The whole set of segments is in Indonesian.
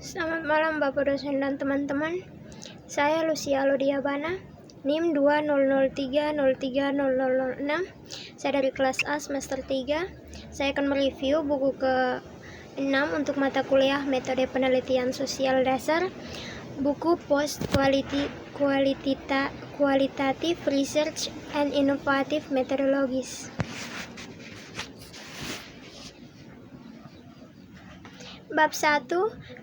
Selamat malam Bapak dosen dan teman-teman. Saya Lucia Lodiabana, NIM 200303006. Saya dari kelas A semester 3. Saya akan mereview buku ke-6 untuk mata kuliah Metode Penelitian Sosial Dasar, buku Post Qualitative Research and Innovative Methodologies. Bab 1.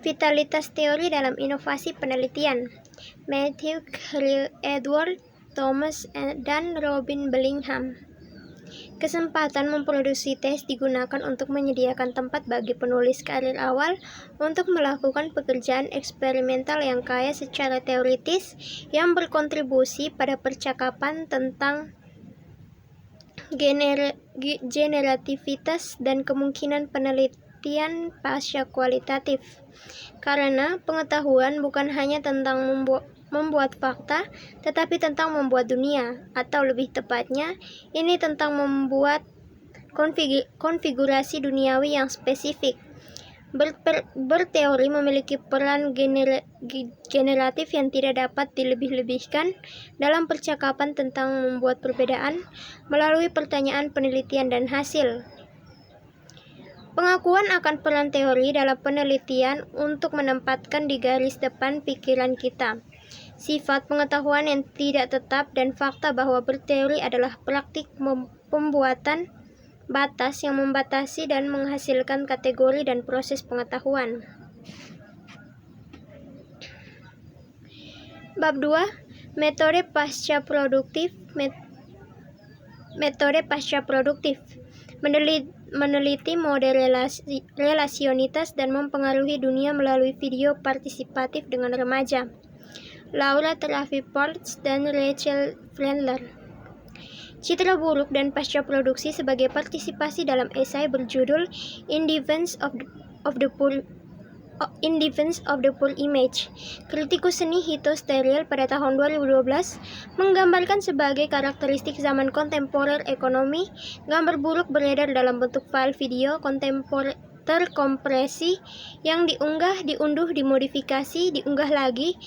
Vitalitas teori dalam inovasi penelitian. Matthew Creel Edward Thomas dan Robin Bellingham. Kesempatan memproduksi tes digunakan untuk menyediakan tempat bagi penulis karir awal untuk melakukan pekerjaan eksperimental yang kaya secara teoritis yang berkontribusi pada percakapan tentang generativitas dan kemungkinan penelitian pasca kualitatif. Karena pengetahuan bukan hanya tentang membuat fakta, tetapi tentang membuat dunia, atau lebih tepatnya, ini tentang membuat konfigurasi duniawi yang spesifik. Berteori memiliki peran generatif yang tidak dapat dilebih-lebihkan dalam percakapan tentang membuat perbedaan melalui pertanyaan penelitian dan hasil. Pengakuan akan peran teori dalam penelitian untuk menempatkan di garis depan pikiran kita sifat pengetahuan yang tidak tetap dan fakta bahwa berteori adalah praktik pembuatan batas yang membatasi dan menghasilkan kategori dan proses pengetahuan. Bab 2. Metode pasca produktif. Metode pasca produktif meneliti model relasionitas dan mempengaruhi dunia melalui video partisipatif dengan remaja. Laura Travis dan Rachel Frendler. Citra buruk dan pasca produksi sebagai partisipasi dalam esai berjudul In Defense of the Poor Image. Kritikus seni Hito Sterriel pada tahun 2012 menggambarkan sebagai karakteristik zaman kontemporer ekonomi, gambar buruk beredar dalam bentuk file video terkompresi yang diunduh, dimodifikasi, diunggah lagi,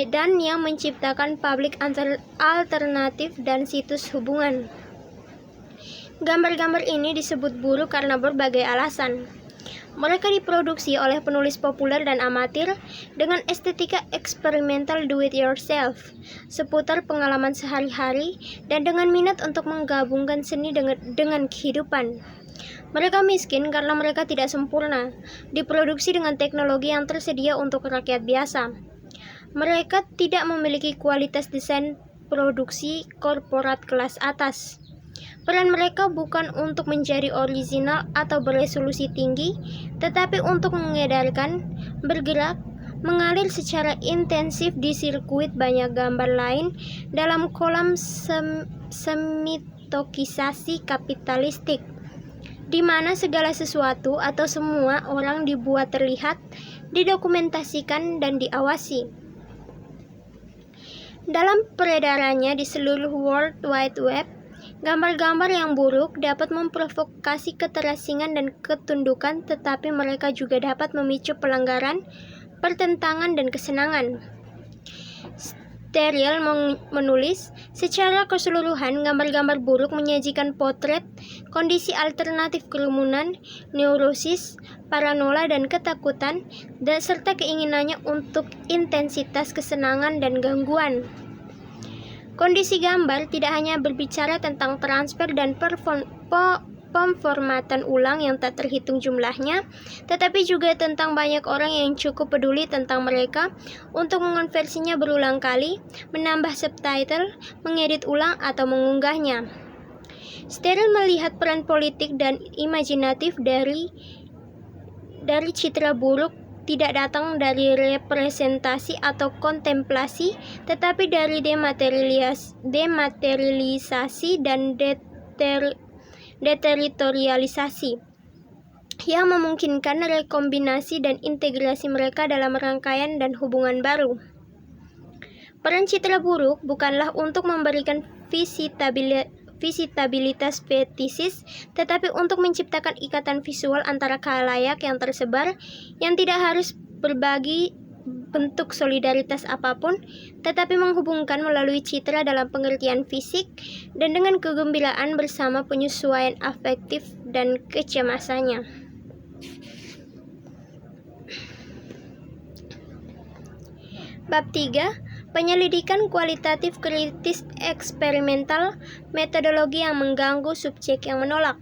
dan yang menciptakan publik alternatif dan situs hubungan. Gambar-gambar ini disebut buruk karena berbagai alasan. Mereka diproduksi oleh penulis populer dan amatir dengan estetika eksperimental do-it-yourself seputar pengalaman sehari-hari dan dengan minat untuk menggabungkan seni dengan kehidupan. Mereka miskin karena mereka tidak sempurna, diproduksi dengan teknologi yang tersedia untuk rakyat biasa. Mereka tidak memiliki kualitas desain produksi korporat kelas atas. Peran mereka bukan untuk menjadi orisinal atau beresolusi tinggi, tetapi untuk mengedarkan, bergerak, mengalir secara intensif di sirkuit banyak gambar lain dalam kolam semitokisasi kapitalistik, di mana segala sesuatu atau semua orang dibuat terlihat, didokumentasikan, dan diawasi. Dalam peredarannya di seluruh World Wide Web, gambar-gambar yang buruk dapat memprovokasi keterasingan dan ketundukan, tetapi mereka juga dapat memicu pelanggaran, pertentangan, dan kesenangan. Sterriel menulis, secara keseluruhan, gambar-gambar buruk menyajikan potret kondisi alternatif kerumunan, neurosis, paranoia, dan ketakutan, serta keinginannya untuk intensitas kesenangan dan gangguan. Kondisi gambar tidak hanya berbicara tentang transfer dan pemformatan ulang yang tak terhitung jumlahnya, tetapi juga tentang banyak orang yang cukup peduli tentang mereka untuk mengonversinya berulang kali, menambah subtitle, mengedit ulang, atau mengunggahnya. Sterriel melihat peran politik dan imajinatif dari citra buruk tidak datang dari representasi atau kontemplasi, tetapi dari dematerialisasi dan deteritorialisasi, yang memungkinkan rekombinasi dan integrasi mereka dalam rangkaian dan hubungan baru. Peran citra buruk bukanlah untuk memberikan visitabilitas fetisis, tetapi untuk menciptakan ikatan visual antara khalayak yang tersebar yang tidak harus berbagi bentuk solidaritas apapun, tetapi menghubungkan melalui citra dalam pengertian fisik dan dengan kegembiraan bersama penyesuaian afektif dan kecemasannya. Bab 3. Penyelidikan kualitatif kritis eksperimental, metodologi yang mengganggu subjek yang menolak.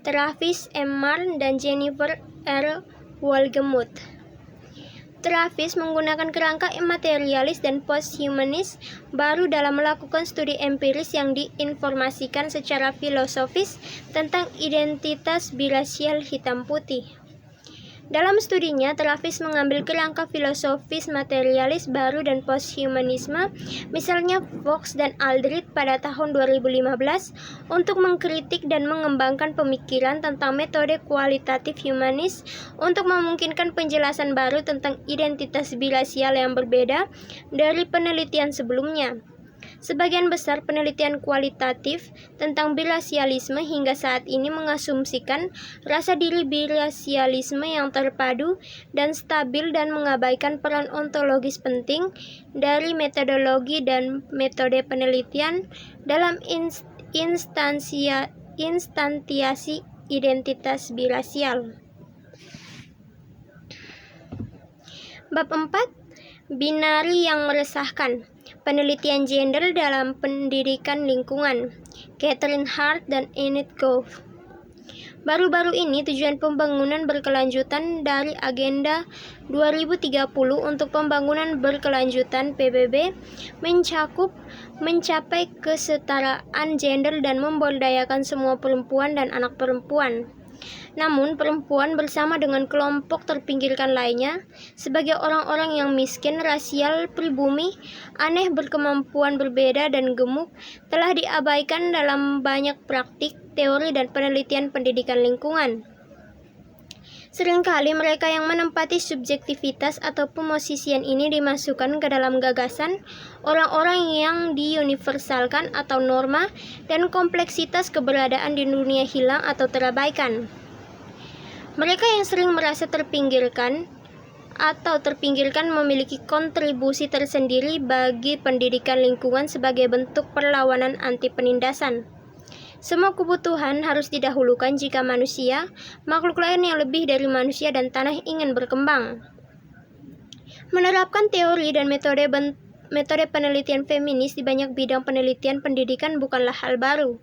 Travis M. Marn dan Jennifer R. Wolgemuth. Travis menggunakan kerangka imaterialis dan posthumanis baru dalam melakukan studi empiris yang diinformasikan secara filosofis tentang identitas birasial hitam putih. Dalam studinya, Travis mengambil kerangka filosofis materialis baru dan posthumanisme, misalnya Fox dan Aldrich pada tahun 2015, untuk mengkritik dan mengembangkan pemikiran tentang metode kualitatif humanis untuk memungkinkan penjelasan baru tentang identitas birasial yang berbeda dari penelitian sebelumnya. Sebagian besar penelitian kualitatif tentang birasialisme hingga saat ini mengasumsikan rasa diri birasialisme yang terpadu dan stabil dan mengabaikan peran ontologis penting dari metodologi dan metode penelitian dalam instansiasi identitas birasial. Bab 4. Binari yang meresahkan. Penelitian gender dalam pendidikan lingkungan. Catherine Hart dan Enid Gove. Baru-baru ini tujuan pembangunan berkelanjutan dari Agenda 2030 untuk pembangunan berkelanjutan PBB mencapai kesetaraan gender dan memberdayakan semua perempuan dan anak perempuan. Namun, perempuan bersama dengan kelompok terpinggirkan lainnya, sebagai orang-orang yang miskin, rasial, pribumi, aneh, berkemampuan berbeda, dan gemuk, telah diabaikan dalam banyak praktik, teori, dan penelitian pendidikan lingkungan. Seringkali mereka yang menempati subjektivitas atau pemosisian ini dimasukkan ke dalam gagasan orang-orang yang diuniversalkan atau norma dan kompleksitas keberadaan di dunia hilang atau terabaikan. Mereka yang sering merasa terpinggirkan memiliki kontribusi tersendiri bagi pendidikan lingkungan sebagai bentuk perlawanan anti penindasan. Semua kebutuhan harus didahulukan jika manusia, makhluk lain yang lebih dari manusia dan tanah ingin berkembang. Menerapkan teori dan metode penelitian feminis di banyak bidang penelitian pendidikan bukanlah hal baru.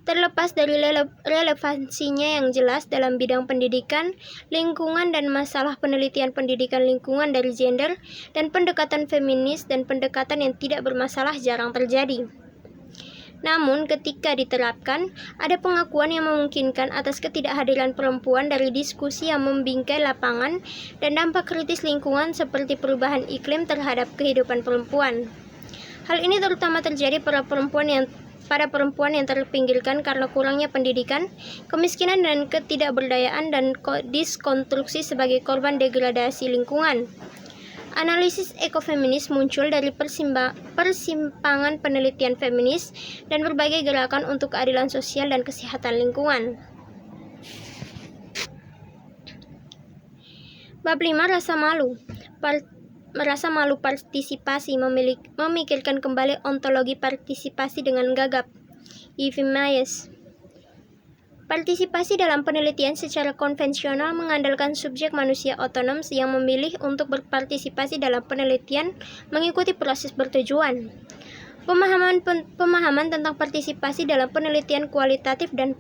Terlepas dari relevansinya yang jelas dalam bidang pendidikan, lingkungan, dan masalah penelitian pendidikan lingkungan dari gender dan pendekatan feminis dan pendekatan yang tidak bermasalah jarang terjadi. Namun, ketika diterapkan, ada pengakuan yang memungkinkan atas ketidakhadiran perempuan dari diskusi yang membingkai lapangan dan dampak kritis lingkungan seperti perubahan iklim terhadap kehidupan perempuan. Hal ini terutama terjadi pada perempuan yang terpinggirkan karena kurangnya pendidikan, kemiskinan, dan ketidakberdayaan, dan diskonstruksi sebagai korban degradasi lingkungan. Analisis ekofeminis muncul dari persimpangan penelitian feminis dan berbagai gerakan untuk keadilan sosial dan kesehatan lingkungan. Bab 5. Rasa malu partisipasi, memikirkan kembali ontologi partisipasi dengan gagap. Ivy Myers. Partisipasi dalam penelitian secara konvensional mengandalkan subjek manusia otonom yang memilih untuk berpartisipasi dalam penelitian mengikuti proses bertujuan. Pemahaman tentang partisipasi dalam penelitian kualitatif dan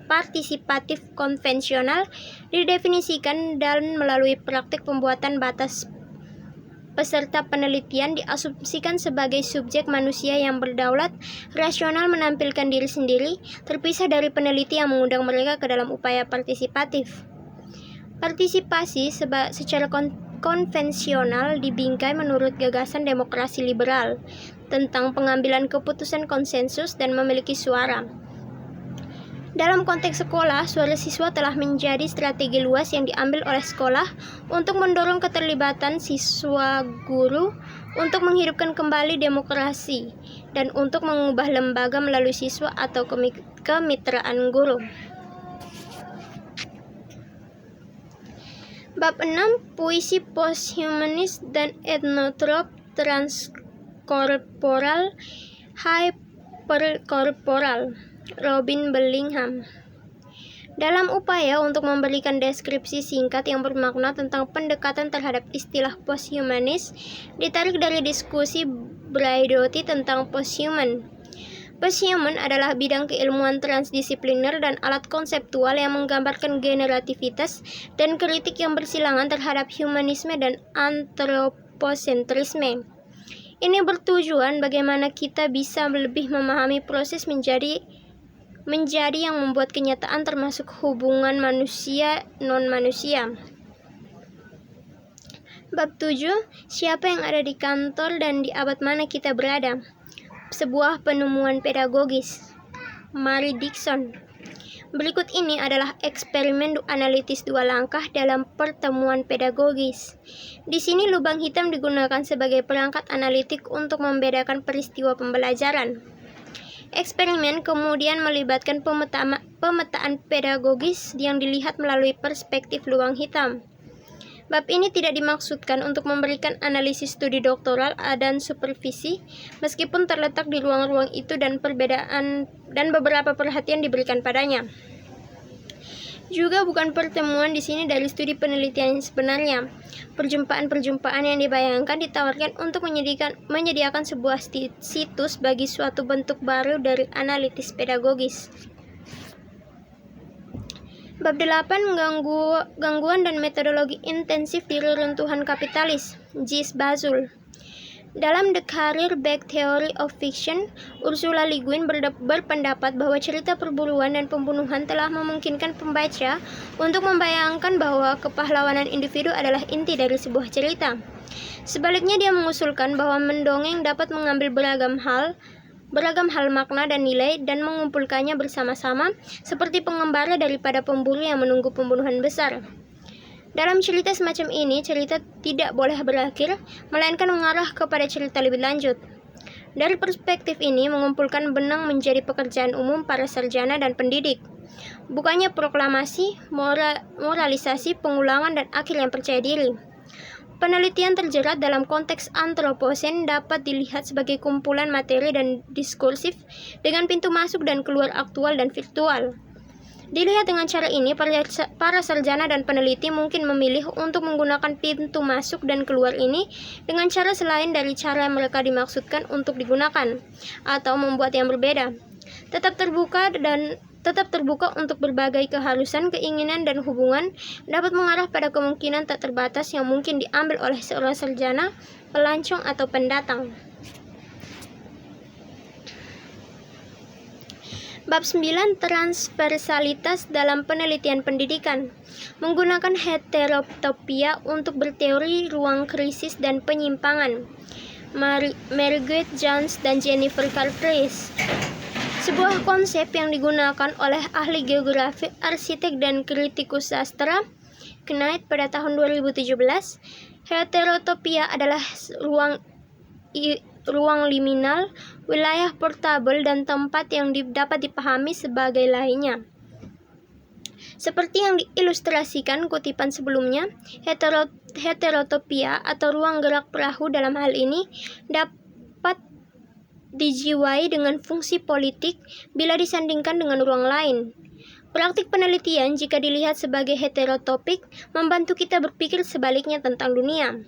partisipatif konvensional didefinisikan dan melalui praktik pembuatan batas. Peserta penelitian diasumsikan sebagai subjek manusia yang berdaulat, rasional, menampilkan diri sendiri, terpisah dari peneliti yang mengundang mereka ke dalam upaya partisipatif. Partisipasi secara konvensional dibingkai menurut gagasan demokrasi liberal tentang pengambilan keputusan konsensus dan memiliki suara. Dalam konteks sekolah, suara siswa telah menjadi strategi luas yang diambil oleh sekolah untuk mendorong keterlibatan siswa guru, untuk menghidupkan kembali demokrasi, dan untuk mengubah lembaga melalui siswa atau kemitraan guru. Bab 6, puisi posthumanis dan etnotrop transkorporal hyperkorporal, Robin Bellingham. Dalam upaya untuk memberikan deskripsi singkat yang bermakna tentang pendekatan terhadap istilah posthumanis, ditarik dari diskusi Braidotti tentang posthuman. Posthuman adalah bidang keilmuan transdisipliner dan alat konseptual yang menggambarkan generativitas dan kritik yang bersilangan terhadap humanisme dan antroposentrisme. Ini bertujuan bagaimana kita bisa lebih memahami proses menjadi yang membuat kenyataan termasuk hubungan manusia non-manusia. Bab 7, siapa yang ada di kantor dan di abad mana kita berada? Sebuah penemuan pedagogis. Mary Dixon. Berikut ini adalah eksperimen analitis 2 langkah dalam pertemuan pedagogis. Di sini lubang hitam digunakan sebagai perangkat analitik untuk membedakan peristiwa pembelajaran. Eksperimen kemudian melibatkan pemetaan pedagogis yang dilihat melalui perspektif lubang hitam. Bab ini tidak dimaksudkan untuk memberikan analisis studi doktoral dan supervisi, meskipun terletak di ruang-ruang itu dan beberapa perhatian diberikan padanya. Juga bukan pertemuan di sini dari studi penelitian yang sebenarnya. Perjumpaan-perjumpaan yang dibayangkan ditawarkan untuk menyediakan sebuah situs bagi suatu bentuk baru dari analitis pedagogis. Bab 8, gangguan dan metodologi intensif di reruntuhan kapitalis, Gilles Bazul. Dalam The Career Back Theory of Fiction, Ursula Le Guin berpendapat bahwa cerita perburuan dan pembunuhan telah memungkinkan pembaca untuk membayangkan bahwa kepahlawanan individu adalah inti dari sebuah cerita. Sebaliknya, dia mengusulkan bahwa mendongeng dapat mengambil beragam hal makna dan nilai dan mengumpulkannya bersama-sama seperti pengembara daripada pemburu yang menunggu pembunuhan besar. Dalam cerita semacam ini, cerita tidak boleh berakhir, melainkan mengarah kepada cerita lebih lanjut. Dari perspektif ini, mengumpulkan benang menjadi pekerjaan umum para sarjana dan pendidik. Bukannya proklamasi, moralisasi, pengulangan, dan akhir yang percaya diri. Penelitian terjerat dalam konteks antroposen dapat dilihat sebagai kumpulan materi dan diskursif dengan pintu masuk dan keluar aktual dan virtual. Dilihat dengan cara ini, para sarjana dan peneliti mungkin memilih untuk menggunakan pintu masuk dan keluar ini dengan cara selain dari cara mereka dimaksudkan untuk digunakan, atau membuat yang berbeda. Tetap terbuka untuk berbagai keharusan, keinginan, dan hubungan dapat mengarah pada kemungkinan tak terbatas yang mungkin diambil oleh seorang sarjana, pelancong, atau pendatang. Bab 9, transversalitas dalam penelitian pendidikan. Menggunakan heterotopia untuk berteori ruang krisis dan penyimpangan. Marguerite Jones dan Jennifer Carpris. Sebuah konsep yang digunakan oleh ahli geografi, arsitek, dan kritikus sastra, Knight pada tahun 2017. Heterotopia adalah ruang liminal, wilayah portabel, dan tempat yang dapat dipahami sebagai lainnya. Seperti yang diilustrasikan kutipan sebelumnya, heterotopia atau ruang gerak perahu dalam hal ini dapat dijiwai dengan fungsi politik bila disandingkan dengan ruang lain. Praktik penelitian, jika dilihat sebagai heterotopik, membantu kita berpikir sebaliknya tentang dunia.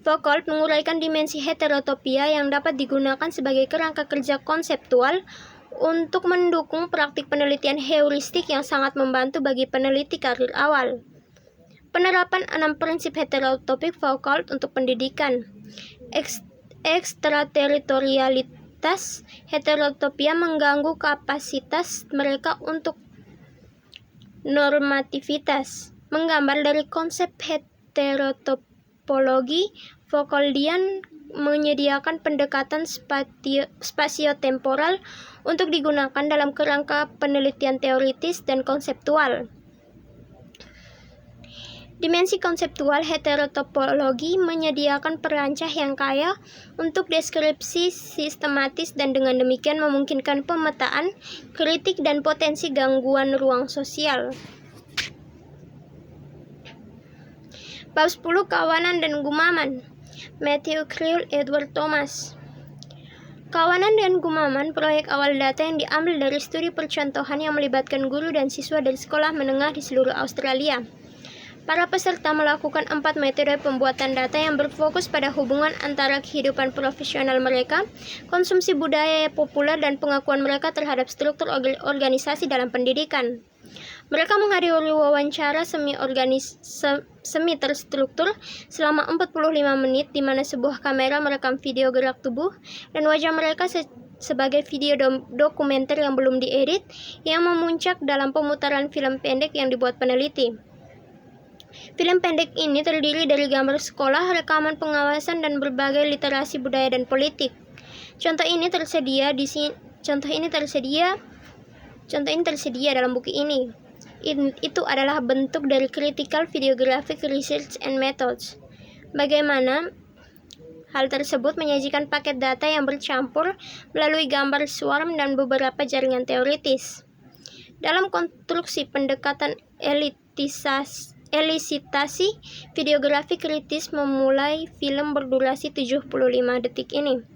Foucault menguraikan dimensi heterotopia yang dapat digunakan sebagai kerangka kerja konseptual untuk mendukung praktik penelitian heuristik yang sangat membantu bagi peneliti karir awal. Penerapan 6 prinsip heterotopik Foucault untuk pendidikan. Ekstrateritorialitas. Heterotopia mengganggu kapasitas mereka untuk normativitas. Menggambar dari konsep heterotopologi, Foucauldian menyediakan pendekatan spasio-temporal untuk digunakan dalam kerangka penelitian teoritis dan konseptual. Dimensi konseptual heterotopologi menyediakan perancah yang kaya untuk deskripsi sistematis dan dengan demikian memungkinkan pemetaan, kritik, dan potensi gangguan ruang sosial. Bab 10 Kawanan dan Gumaman. Matthew Creel, Edward Thomas. Kawanan dan Gumaman, proyek awal data yang diambil dari studi percontohan yang melibatkan guru dan siswa dari sekolah menengah di seluruh Australia. Para peserta melakukan 4 metode pembuatan data yang berfokus pada hubungan antara kehidupan profesional mereka, konsumsi budaya populer, dan pengakuan mereka terhadap struktur organisasi dalam pendidikan. Mereka menghadiri wawancara semi terstruktur selama 45 menit di mana sebuah kamera merekam video gerak tubuh dan wajah mereka sebagai video dokumenter yang belum diedit yang memuncak dalam pemutaran film pendek yang dibuat peneliti. Film pendek ini terdiri dari gambar sekolah, rekaman pengawasan, dan berbagai literasi budaya dan politik. Contoh ini tersedia dalam buku ini. Itu adalah bentuk dari Critical Videographic Research and Methods. Bagaimana hal tersebut menyajikan paket data yang bercampur melalui gambar swarm dan beberapa jaringan teoritis. Dalam konstruksi pendekatan elisitasi, videografi kritis memulai film berdurasi 75 detik ini.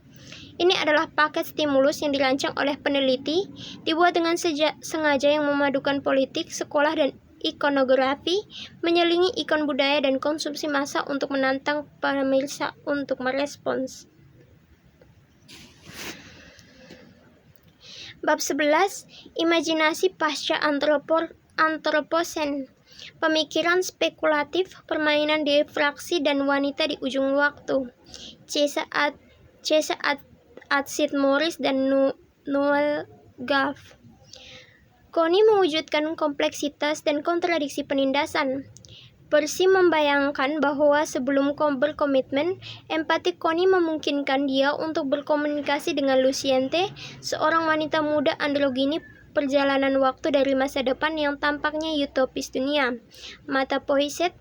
Ini adalah paket stimulus yang dirancang oleh peneliti, dibuat dengan sengaja yang memadukan politik, sekolah, dan ikonografi, menyelingi ikon budaya dan konsumsi massa untuk menantang pemirsa untuk merespons. Bab 11, Imajinasi pasca Antroposen. Pemikiran spekulatif, permainan difraksi, dan wanita di ujung waktu. C. Sid Morris dan Noel Gaff. Connie mewujudkan kompleksitas dan kontradiksi penindasan. Percy membayangkan bahwa sebelum berkomitmen, empati Connie memungkinkan dia untuk berkomunikasi dengan Luciente, seorang wanita muda androgini perjalanan waktu dari masa depan yang tampaknya utopis dunia. Mata Poiset,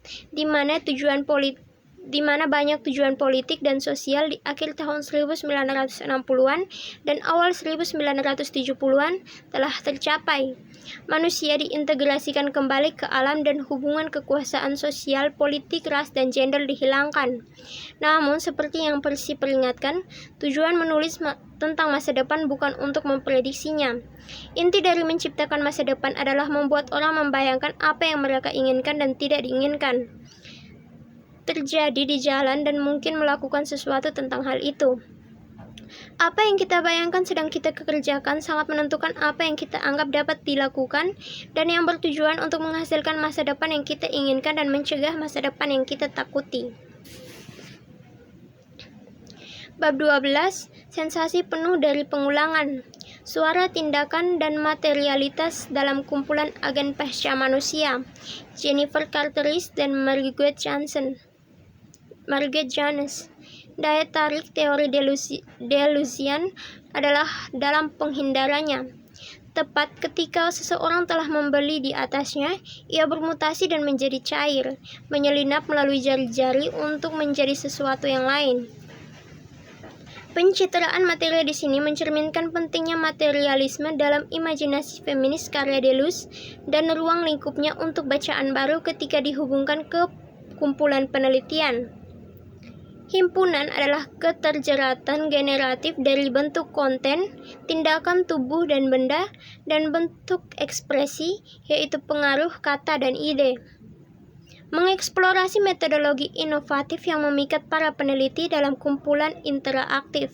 di mana banyak tujuan politik dan sosial di akhir tahun 1960-an dan awal 1970-an telah tercapai. Manusia diintegrasikan kembali ke alam dan hubungan kekuasaan sosial, politik, ras, dan gender dihilangkan. Namun, seperti yang Percy peringatkan, tujuan menulis tentang masa depan bukan untuk memprediksinya. Inti dari menciptakan masa depan adalah membuat orang membayangkan apa yang mereka inginkan dan tidak diinginkan terjadi di jalan dan mungkin melakukan sesuatu tentang hal itu. Apa yang kita bayangkan sedang kita kerjakan sangat menentukan apa yang kita anggap dapat dilakukan dan yang bertujuan untuk menghasilkan masa depan yang kita inginkan dan mencegah masa depan yang kita takuti. Bab 12, Sensasi penuh dari pengulangan. Suara, tindakan, dan materialitas dalam kumpulan agen pasca manusia. Jennifer Carteris dan Margaret Janes. Daya tarik teori delusian adalah dalam penghindarannya. Tepat ketika seseorang telah membeli di atasnya, ia bermutasi dan menjadi cair, menyelinap melalui jari-jari untuk menjadi sesuatu yang lain. Pencitraan materi di sini mencerminkan pentingnya materialisme dalam imajinasi feminis karya Deleuze dan ruang lingkupnya untuk bacaan baru ketika dihubungkan ke kumpulan penelitian. Himpunan adalah keterjeratan generatif dari bentuk konten, tindakan tubuh dan benda, dan bentuk ekspresi, yaitu pengaruh kata dan ide. Mengeksplorasi metodologi inovatif yang memikat para peneliti dalam kumpulan interaktif.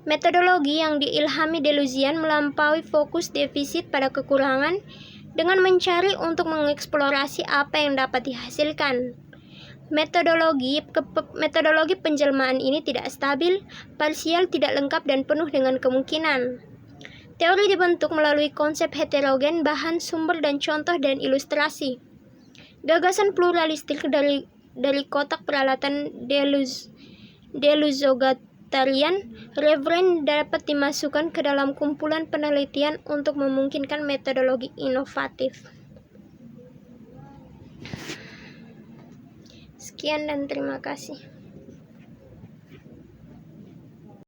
Metodologi yang diilhami Deleuzian melampaui fokus defisit pada kekurangan dengan mencari untuk mengeksplorasi apa yang dapat dihasilkan. Metodologi penjelmaan ini tidak stabil, parsial, tidak lengkap, dan penuh dengan kemungkinan. Teori dibentuk melalui konsep heterogen, bahan, sumber, dan contoh dan ilustrasi. Gagasan pluralistik dari kotak peralatan Deleuze-Guattarian Reverend dapat dimasukkan ke dalam kumpulan penelitian untuk memungkinkan metodologi inovatif. Sekian dan terima kasih.